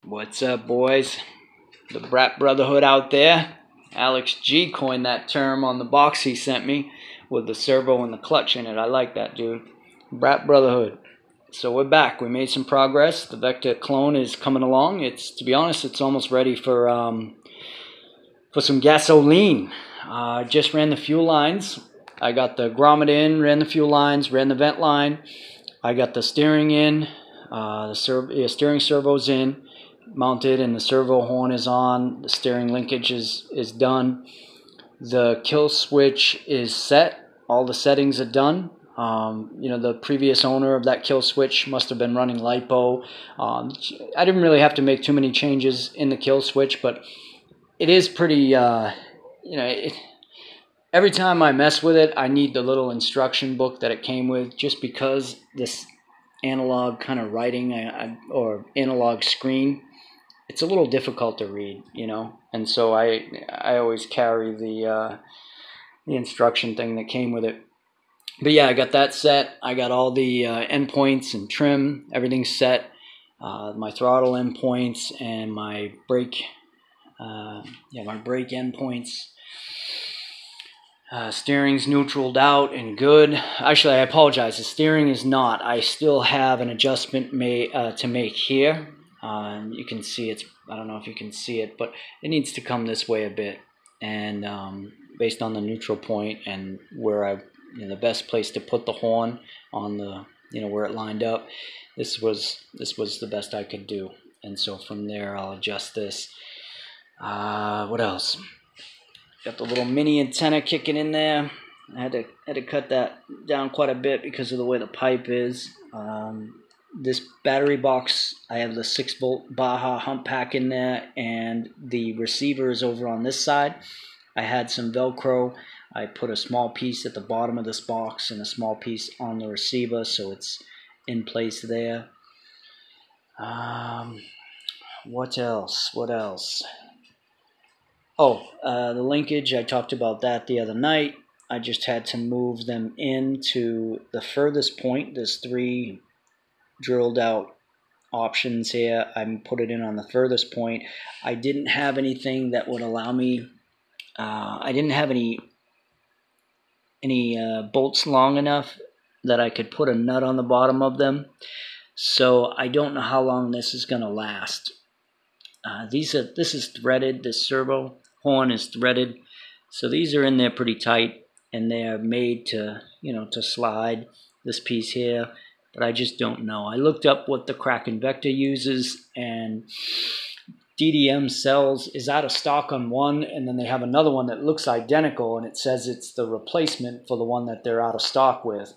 What's up, boys? The Brat Brotherhood out there. Alex G coined that term on the box he sent me with the servo and the clutch in it. I like that, dude. Brat Brotherhood. So we're back. We made some progress. The Vekta Clone is coming along. To be honest, it's almost ready for some gasoline. Just ran the fuel lines. I got the grommet in, ran the fuel lines, ran the vent line. I got the steering in, the steering servo's in, mounted, and the servo horn is on. The steering linkage is done. The kill switch is set. All the settings are done. The previous owner of that kill switch must have been running LiPo. I didn't really have to make too many changes in the kill switch, but it is pretty, every time I mess with it, I need the little instruction book that it came with, just because this analog kind of writing or analog screen, it's a little difficult to read, and so I always carry the instruction thing that came with it. But yeah, I got that set. I got all the endpoints and trim, everything's set. My throttle endpoints and my brake, my brake endpoints. Steering's neutraled out and good. Actually, I apologize. The steering is not. I still have an adjustment to make here. You can see it. I don't know if you can see it, but it needs to come this way a bit. And based on the neutral point and where the best place to put the horn on the, where it lined up, this was the best I could do. And so from there, I'll adjust this. What else? Got the little mini antenna kicking in there. I had to cut that down quite a bit because of the way the pipe is. This battery box, I have the 6-volt Baja hump pack in there, and the receiver is over on this side. I had some Velcro. I put a small piece at the bottom of this box and a small piece on the receiver, so it's in place there. What else? Oh, the linkage, I talked about that the other night. I just had to move them into the furthest point. There's 3 drilled out options here. I put it in on the furthest point. I didn't have anything that would allow me, I didn't have any bolts long enough that I could put a nut on the bottom of them. So I don't know how long this is going to last. This is threaded. This servo horn is threaded, so these are in there pretty tight, and they are made to to slide. This piece here, but I just don't know. I looked up what the Kraken Vekta uses, and DDM sells is out of stock on one, and then they have another one that looks identical, and it says it's the replacement for the one that they're out of stock with.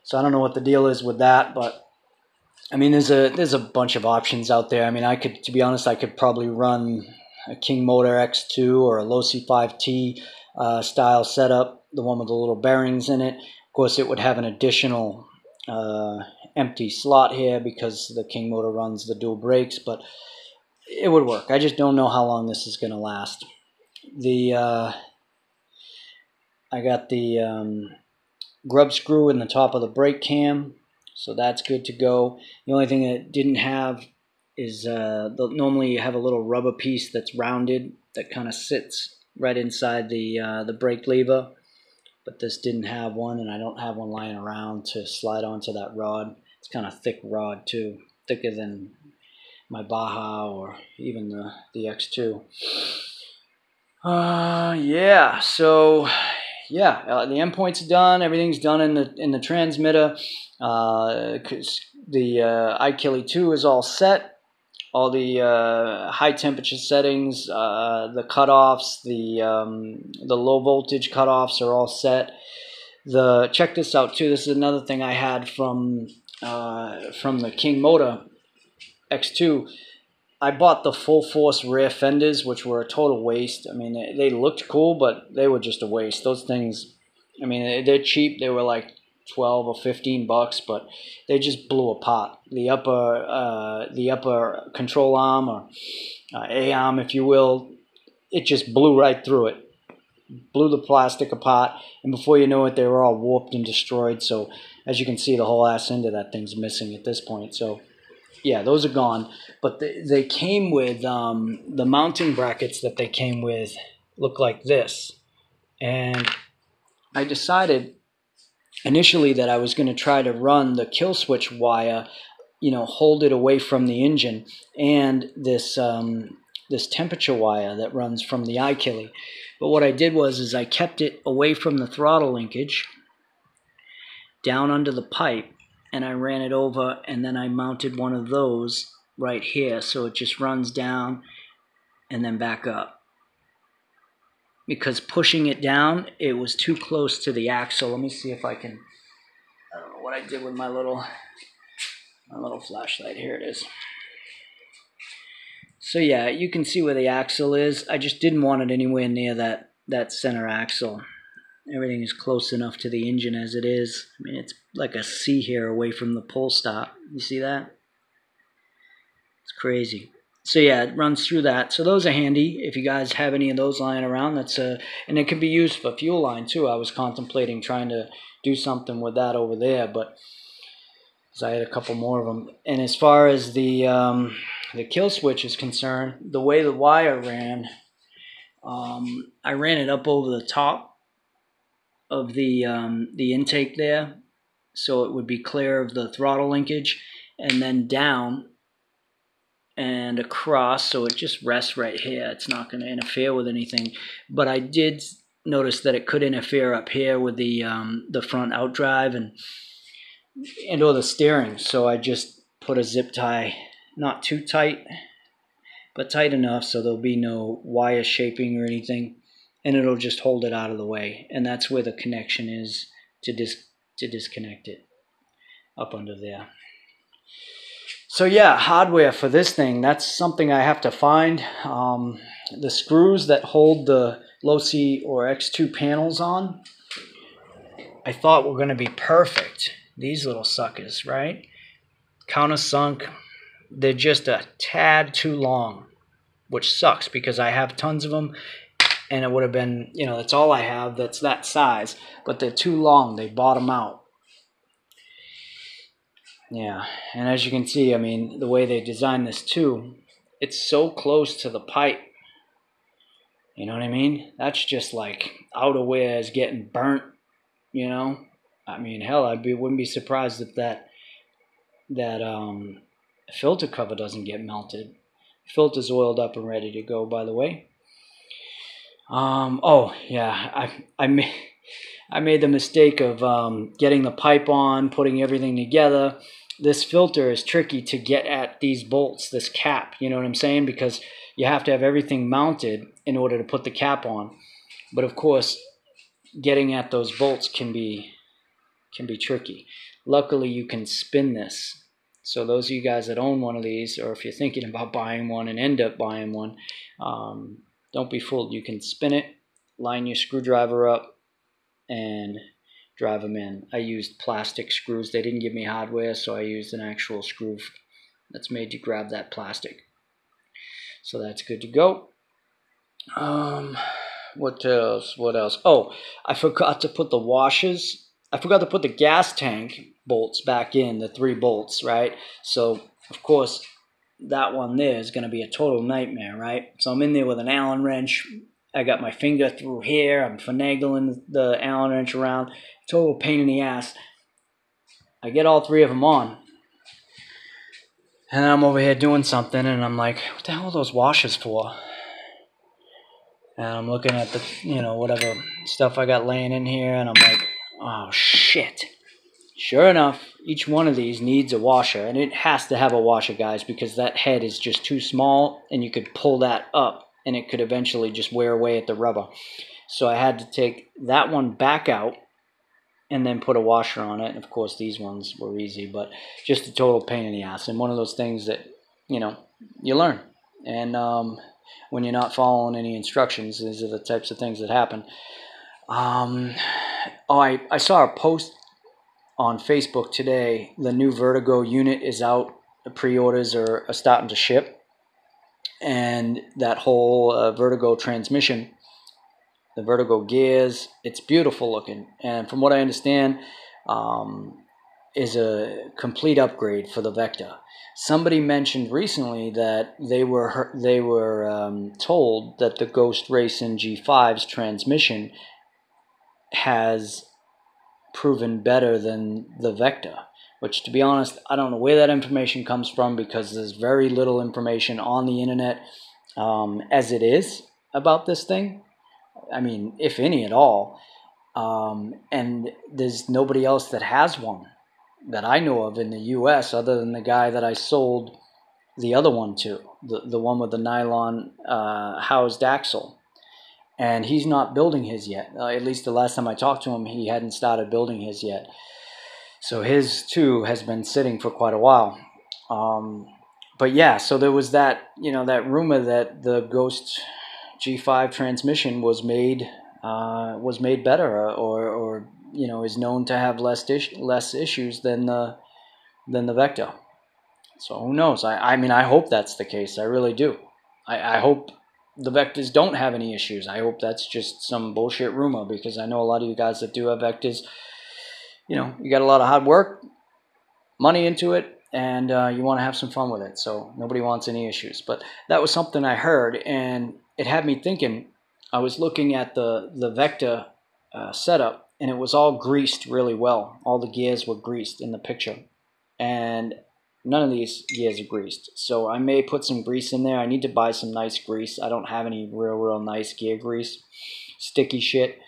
So I don't know what the deal is with that, but I mean, there's a bunch of options out there. I mean, to be honest, I could probably run a King Motor X2 or a Losi 5T style setup, the one with the little bearings in it. Of course, it would have an additional empty slot here because the King Motor runs the dual brakes, but it would work. I just don't know how long this is going to last. I got the grub screw in the top of the brake cam. So that's good to go. The only thing that it didn't have is normally you have a little rubber piece that's rounded that kind of sits right inside the brake lever, but this didn't have one, and I don't have one lying around to slide onto that rod. It's kind of thick rod too, thicker than my Baja or even the X2. The endpoint's done. Everything's done in the transmitter. The iKilly 2 is all set. All the high temperature settings, the cutoffs, the low voltage cutoffs are all set. Check this out too. This is another thing I had from the King Motor X2. I bought the full force rear fenders, which were a total waste. I mean, they looked cool, but they were just a waste. Those things, I mean, they're cheap. They were like $12 or $15, but they just blew apart. The upper control arm, or A-arm, if you will, it just blew right through it. Blew the plastic apart, and before you know it, they were all warped and destroyed. So, as you can see, the whole ass end of that thing's missing at this point. So, yeah, those are gone. But they came with the mounting brackets that they came with look like this. And I decided initially that I was going to try to run the kill switch wire, hold it away from the engine, and this this temperature wire that runs from the iKilly. But what I did was I kept it away from the throttle linkage, down under the pipe, and I ran it over, and then I mounted one of those right here, so it just runs down and then back up. Because pushing it down, it was too close to the axle. Let me see if I can, I don't know what I did with my little flashlight. Here it is. So yeah, you can see where the axle is. I just didn't want it anywhere near that center axle. Everything is close enough to the engine as it is. I mean, it's like a C here away from the pull stop. You see that? It's crazy. So yeah, it runs through that. So those are handy if you guys have any of those lying around. And it can be used for fuel line too. I was contemplating trying to do something with that over there, but because I had a couple more of them. And as far as the kill switch is concerned, the way the wire ran, I ran it up over the top of the intake there, so it would be clear of the throttle linkage, and then down and across, so it just rests right here. It's not going to interfere with anything. But I did notice that it could interfere up here with the front outdrive and or the steering. So I just put a zip tie, not too tight, but tight enough so there'll be no wire shaping or anything, and it'll just hold it out of the way. And that's where the connection is to disconnect it, up under there. So yeah, hardware for this thing, that's something I have to find. The screws that hold the low C or X2 panels on, I thought were going to be perfect. These little suckers, right? Countersunk. They're just a tad too long, which sucks because I have tons of them, and it would have been, that's all I have that's that size, but they're too long. They bottom out. Yeah, and as you can see, I mean, the way they designed this too, it's so close to the pipe. You know what I mean? That's just like outerwear is getting burnt, I mean, hell, wouldn't be surprised if that filter cover doesn't get melted. Filter's oiled up and ready to go, by the way. Oh yeah, I made the mistake of getting the pipe on, putting everything together. This filter is tricky to get at these bolts, this cap, you know what I'm saying? Because you have to have everything mounted in order to put the cap on. But of course, getting at those bolts can be tricky. Luckily, you can spin this. So those of you guys that own one of these, or if you're thinking about buying one and end up buying one, don't be fooled. You can spin it, line your screwdriver up, and drive them in. I used plastic screws. They didn't give me hardware, so I used an actual screw that's made to grab that plastic. So that's good to go. What else? Oh, I forgot to put the washers. I forgot to put the gas tank bolts back in, the 3 bolts, right? So, of course, that one there is going to be a total nightmare, right? So I'm in there with an Allen wrench. I got my finger through here. I'm finagling the Allen wrench around. Total pain in the ass. I get all 3 of them on. And I'm over here doing something, and I'm like, what the hell are those washers for? And I'm looking at the, whatever stuff I got laying in here, and I'm like, oh, shit. Sure enough, each one of these needs a washer, and it has to have a washer, guys, because that head is just too small, and you could pull that up, and it could eventually just wear away at the rubber. So I had to take that one back out and then put a washer on it. And of course, these ones were easy, but just a total pain in the ass. And one of those things that, you learn. And when you're not following any instructions, these are the types of things that happen. I saw a post on Facebook today. The new Vertigo unit is out. The pre-orders are starting to ship. And that whole Vertigo transmission, the Vertigo gears, it's beautiful looking. And from what I understand, is a complete upgrade for the Vekta. Somebody mentioned recently that they were told that the Ghost Racing G5's transmission has proven better than the Vekta, which, to be honest, I don't know where that information comes from, because there's very little information on the internet as it is about this thing. I mean, if any at all. And there's nobody else that has one that I know of in the U.S. other than the guy that I sold the other one to, the one with the nylon housed axle. And he's not building his yet. At least the last time I talked to him, he hadn't started building his yet. So his too has been sitting for quite a while. But yeah, so there was that, that rumor that the Ghost G5 transmission was made better, or is known to have less issues than the Vekta. So who knows? I mean, I hope that's the case. I really do. I hope the Vektas don't have any issues. I hope that's just some bullshit rumor, because I know a lot of you guys that do have Vektas, you got a lot of hard work, money into it, and you want to have some fun with it. So nobody wants any issues. But that was something I heard, and it had me thinking. I was looking at the Vekta setup, and it was all greased really well. All the gears were greased in the picture, and none of these gears are greased. So I may put some grease in there. I need to buy some nice grease. I don't have any real nice gear grease. Sticky shit.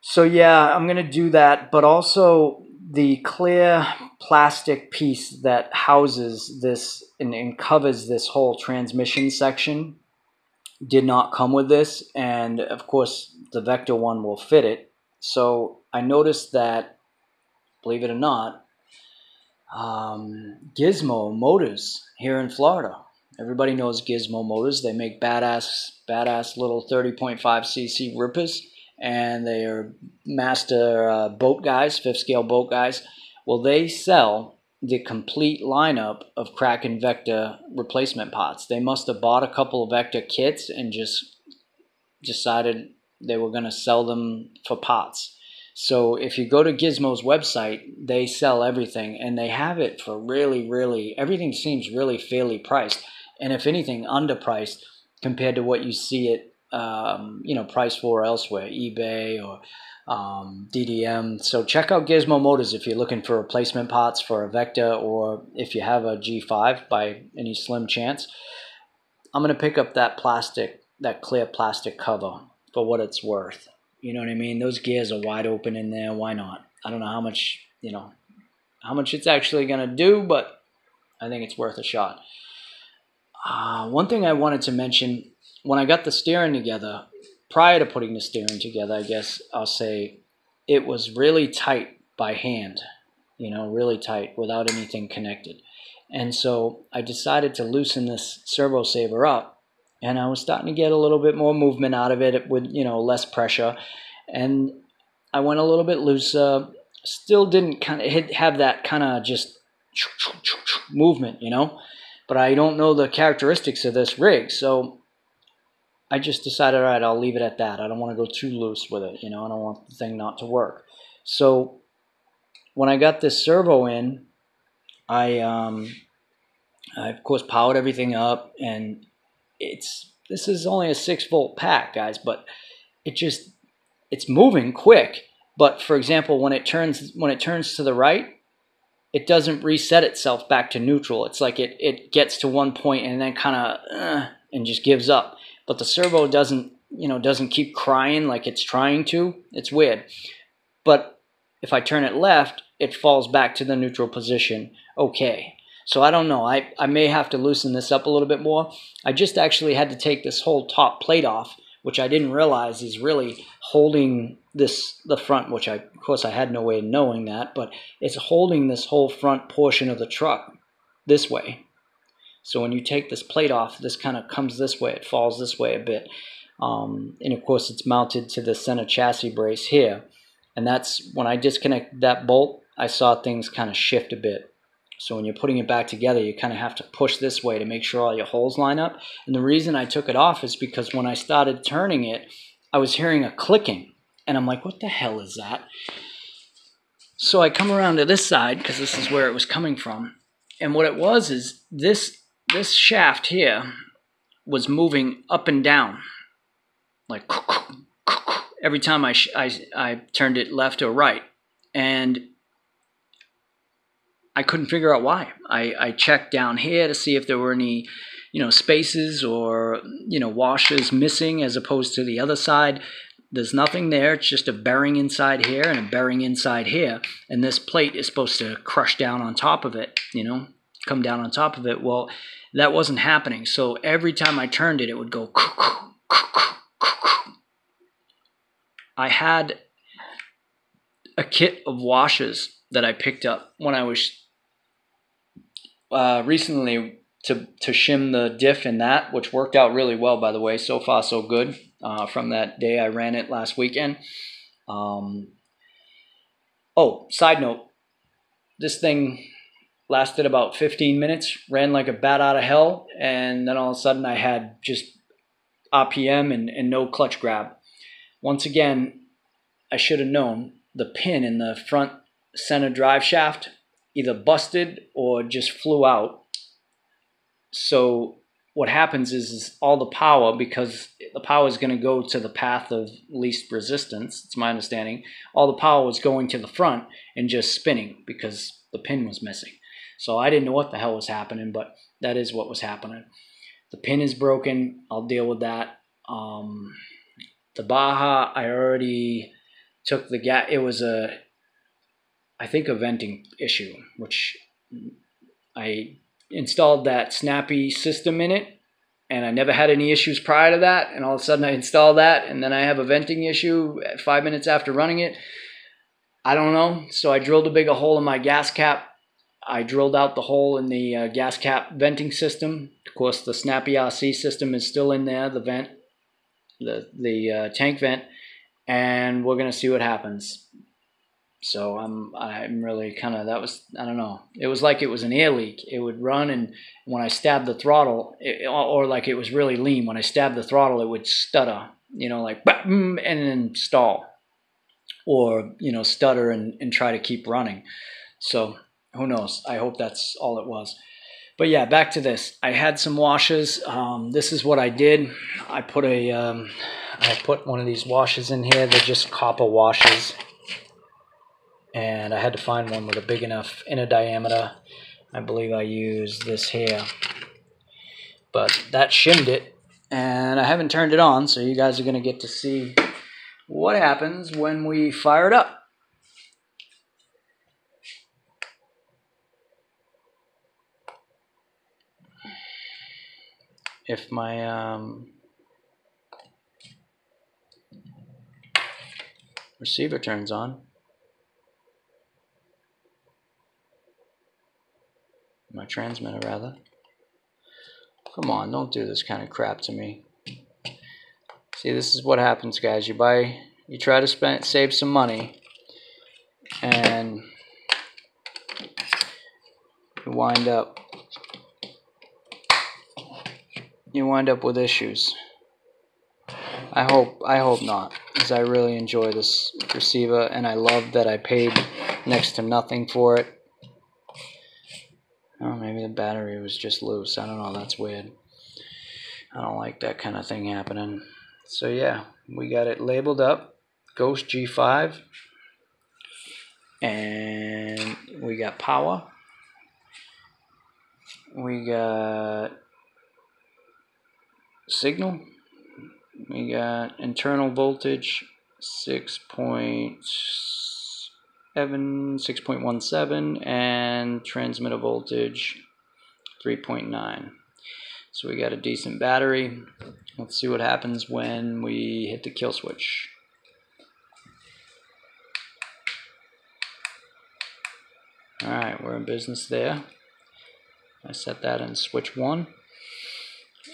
So yeah, I'm going to do that. But also the clear plastic piece that houses this and covers this whole transmission section did not come with this. And of course, the Vekta one will fit it. So I noticed that, believe it or not, Gizmo Motors here in Florida. Everybody knows Gizmo Motors. They make badass little 30.5cc rippers, and they are master boat guys, 5th scale boat guys. Well, they sell the complete lineup of Kraken Vekta replacement parts. They must have bought a couple of Vekta kits and just decided they were going to sell them for parts. So if you go to Gizmo's website, they sell everything, and they have it for really, everything seems really fairly priced. And if anything, underpriced compared to what you see it, priced for elsewhere, eBay or DDM. So check out Gizmo Motors if you're looking for replacement parts for a Vekta, or if you have a G5 by any slim chance. I'm going to pick up that clear plastic cover for what it's worth. You know what I mean? Those gears are wide open in there. Why not? I don't know how much it's actually going to do, but I think it's worth a shot. One thing I wanted to mention, when I got the steering together, prior to putting the steering together, I guess I'll say, it was really tight by hand, really tight without anything connected. And so I decided to loosen this servo saver up. And I was starting to get a little bit more movement out of it with, less pressure. And I went a little bit looser. Still didn't have that kind of just movement, But I don't know the characteristics of this rig. So I just decided, all right, I'll leave it at that. I don't want to go too loose with it, I don't want the thing not to work. So when I got this servo in, I of course powered everything up, and this is only a 6-volt pack, guys, but it's moving quick. But for example, when it turns to the right, it doesn't reset itself back to neutral. It's like it gets to one point and then kind of and just gives up. But the servo doesn't keep crying like it's trying to. It's weird. But if I turn it left, it falls back to the neutral position. Okay. So I don't know. I may have to loosen this up a little bit more. I just actually had to take this whole top plate off, which I didn't realize is really holding the front, which of course I had no way of knowing that, but it's holding this whole front portion of the truck this way. So when you take this plate off, this kind of comes this way. It falls this way a bit. And of course it's mounted to the center chassis brace here. And that's when I disconnected that bolt, I saw things kind of shift a bit. So when you're putting it back together, you kind of have to push this way to make sure all your holes line up. And the reason I took it off is because when I started turning it, I was hearing a clicking. And I'm like, what the hell is that? So I come around to this side because this is where it was coming from. And what it was is this shaft here was moving up and down, like every time I turned it left or right. And I couldn't figure out why. I checked down here to see if there were any, spaces or, washers missing as opposed to the other side. There's nothing there. It's just a bearing inside here and a bearing inside here. And this plate is supposed to crush down on top of it, come down on top of it. Well, that wasn't happening. So every time I turned it, it would go. I had a kit of washers that I picked up when I was recently to shim the diff in that, which worked out really well, by the way. So far, so good. From that day I ran it last weekend. Oh, side note, this thing lasted about 15 minutes, ran like a bat out of hell, and then all of a sudden I had just RPM and no clutch grab. Once again, I should have known the pin in the front center drive shaft either busted or just flew out. So what happens is all the power, because the power is going to go to the path of least resistance, it's my understanding, all the power was going to the front and just spinning because the pin was missing. So I didn't know what the hell was happening, but that is what was happening. The pin is broken. I'll deal with that. The Baja, I already took the gas. It was I think a venting issue, which I installed that snappy system in it, and I never had any issues prior to that, and all of a sudden I install that, and then I have a venting issue 5 minutes after running it. I don't know. So I drilled a bigger hole in my gas cap. I drilled out the hole in the gas cap venting system. Of course, the snappy RC system is still in there, the vent, the tank vent, and we're going to see what happens. So I'm really kind of, that was, I don't know. It was like it was an air leak. It would run, and when I stabbed the throttle, or like it was really lean, when I stabbed the throttle, it would stutter, like, and then stall. Or, stutter and try to keep running. So who knows? I hope that's all it was. But yeah, back to this. I had some washers. This is what I did. I put one of these washers in here. They're just copper washers. And I had to find one with a big enough inner diameter. I believe I used this here. But that shimmed it, and I haven't turned it on, so you guys are going to get to see what happens when we fire it up. If my receiver turns on. My transmitter, rather. Come on, don't do this kind of crap to me. See, this is what happens, guys. You try to save some money, and you wind up with issues. I hope not, because I really enjoy this receiver, and I love that I paid next to nothing for it. Oh, maybe the battery was just loose. I don't know. That's weird. I don't like that kind of thing happening. So yeah, we got it labeled up, Ghost G5, and we got power. We got signal. We got internal voltage 6.17, and transmitter voltage 3.9. So we got a decent battery. Let's see what happens when we hit the kill switch. Alright, we're in business there. I set that in switch 1.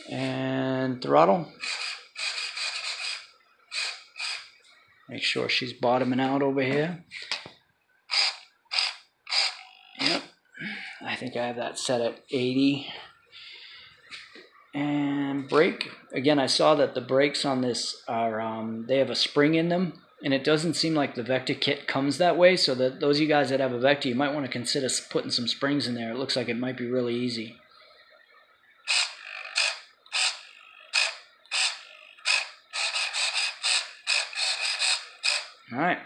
And throttle. Make sure she's bottoming out over here. Yep. I think I have that set at 80. And brake. Again, I saw that the brakes on this are, they have a spring in them. and it doesn't seem like the Vekta kit comes that way, so that those of you guys that have a Vekta, you might want to consider putting some springs in there. It looks like it might be really easy. Alright.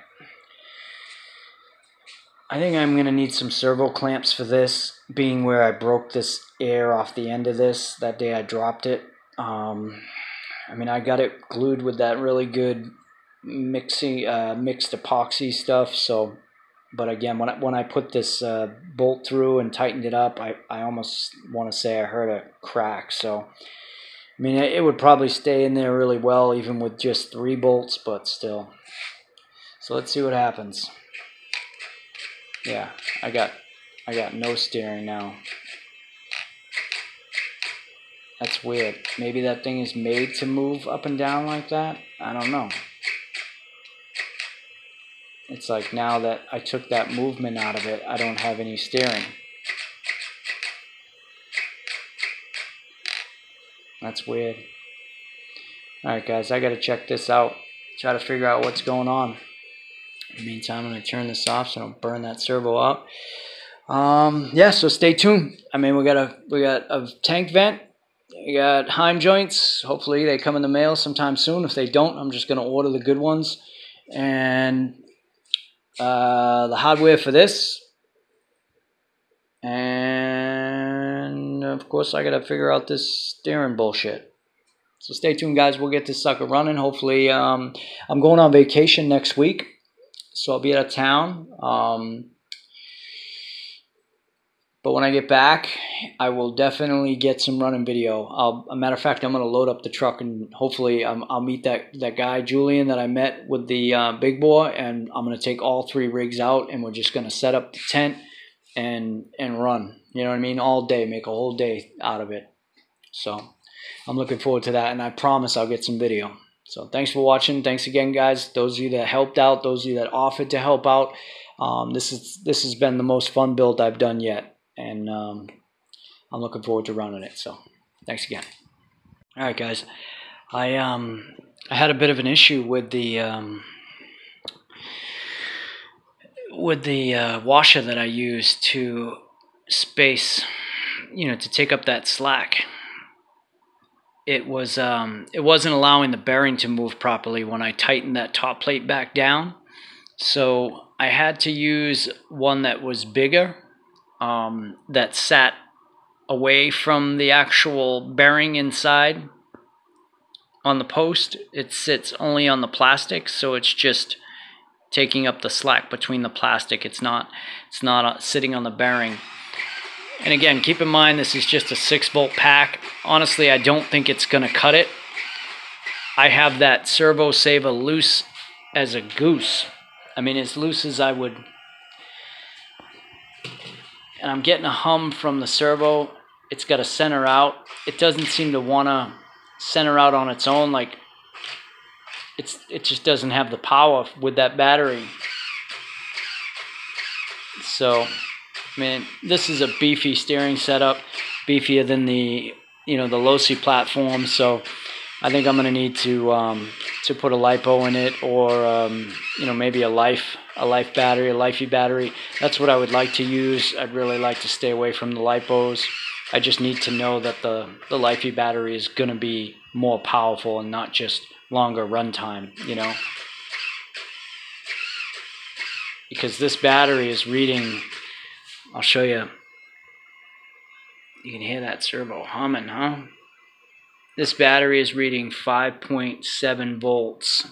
I think I'm going to need some servo clamps for this, being where I broke this air off the end of this that day I dropped it. I mean, I got it glued with that really good mixed epoxy stuff. So, but again, when I put this bolt through and tightened it up, I almost want to say I heard a crack. So, I mean, it would probably stay in there really well, even with just 3 bolts, but still. So let's see what happens. Yeah, I got no steering now. That's weird. Maybe that thing is made to move up and down like that? I don't know. It's like now that I took that movement out of it, I don't have any steering. That's weird. Alright guys, I gotta check this out. Try to figure out what's going on. In the meantime, I'm going to turn this off so I don't burn that servo up. Yeah, so stay tuned. I mean, we got a tank vent. We got Heim joints. Hopefully they come in the mail sometime soon. If they don't, I'm just going to order the good ones. And the hardware for this. And of course, I got to figure out this steering bullshit. So stay tuned, guys. We'll get this sucker running. Hopefully, I'm going on vacation next week. So I'll be out of town, but when I get back, I will definitely get some running video. A matter of fact, I'm going to load up the truck, and hopefully I'll meet that guy, Julian, that I met with the big boy, and I'm going to take all 3 rigs out, and we're just going to set up the tent and run. You know what I mean? All day, make a whole day out of it. So I'm looking forward to that, and I promise I'll get some video. So thanks for watching. Thanks again, guys. Those of you that helped out, those of you that offered to help out. This has been the most fun build I've done yet, and I'm looking forward to running it. So thanks again. All right, guys. I had a bit of an issue with the washer that I used to space, to take up that slack. It wasn't allowing the bearing to move properly when I tightened that top plate back down. So I had to use one that was bigger, that sat away from the actual bearing inside on the post. It sits only on the plastic, so it's just taking up the slack between the plastic. It's not sitting on the bearing. And again, keep in mind this is just a 6-bolt pack. Honestly, I don't think it's going to cut it. I have that servo saver loose as a goose. I mean, as loose as I would. And I'm getting a hum from the servo. It's got to center out. It doesn't seem to want to center out on its own. Like, it just doesn't have the power with that battery. So, I mean, this is a beefy steering setup, beefier than the Losi platform. So I think I'm going to need to put a lipo in it, or maybe a lifey battery. That's what I would like to use. I'd really like to stay away from the lipos. I just need to know that the lifey battery is going to be more powerful and not just longer runtime, because this battery is reading. I'll show you. You can hear that servo humming, huh? This battery is reading 5.7 volts.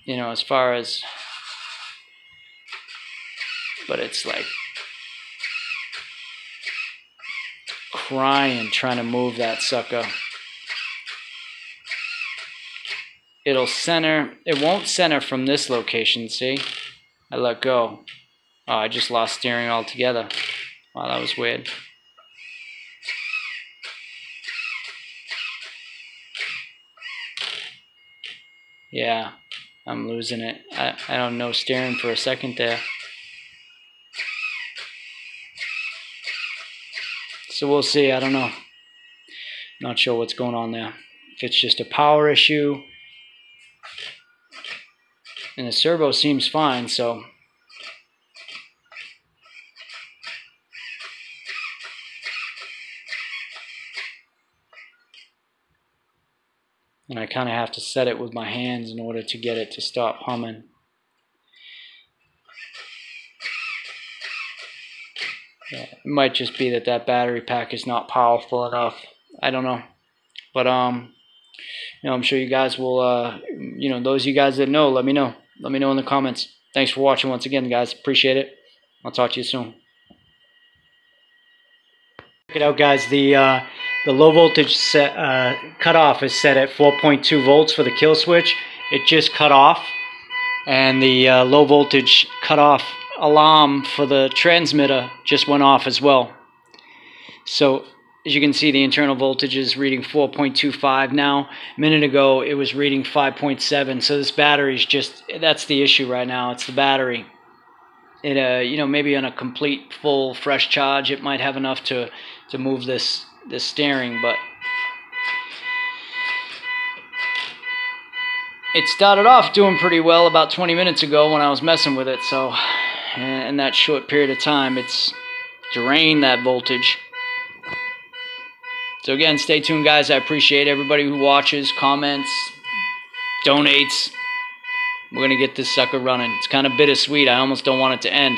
As far as, but it's like crying trying to move that sucker. It'll center. It won't center from this location, see? I let go. Oh, I just lost steering altogether. Wow, that was weird. Yeah, I'm losing it. I don't know steering for a second there. So we'll see. I don't know. Not sure what's going on there. If it's just a power issue. And the servo seems fine, so. And I kind of have to set it with my hands in order to get it to stop humming. Yeah, it might just be that that battery pack is not powerful enough. I don't know. But you know, I'm sure you guys will, you know, those of you guys that know, let me know. Let me know in the comments. Thanks for watching once again, guys. Appreciate it. I'll talk to you soon. Check it out, guys. The low voltage cutoff is set at 4.2 volts for the kill switch. It just cut off, and the low voltage cutoff alarm for the transmitter just went off as well. So as you can see, the internal voltage is reading 4.25 now. A minute ago, it was reading 5.7. So this battery is just, that's the issue right now. It's the battery. It, you know, maybe on a complete, full, fresh charge, it might have enough to move this steering, but it started off doing pretty well about 20 minutes ago when I was messing with it. So in that short period of time, it's drained that voltage. So again, stay tuned, guys. I appreciate everybody who watches, comments, donates. We're going to get this sucker running. It's kind of bittersweet. I almost don't want it to end.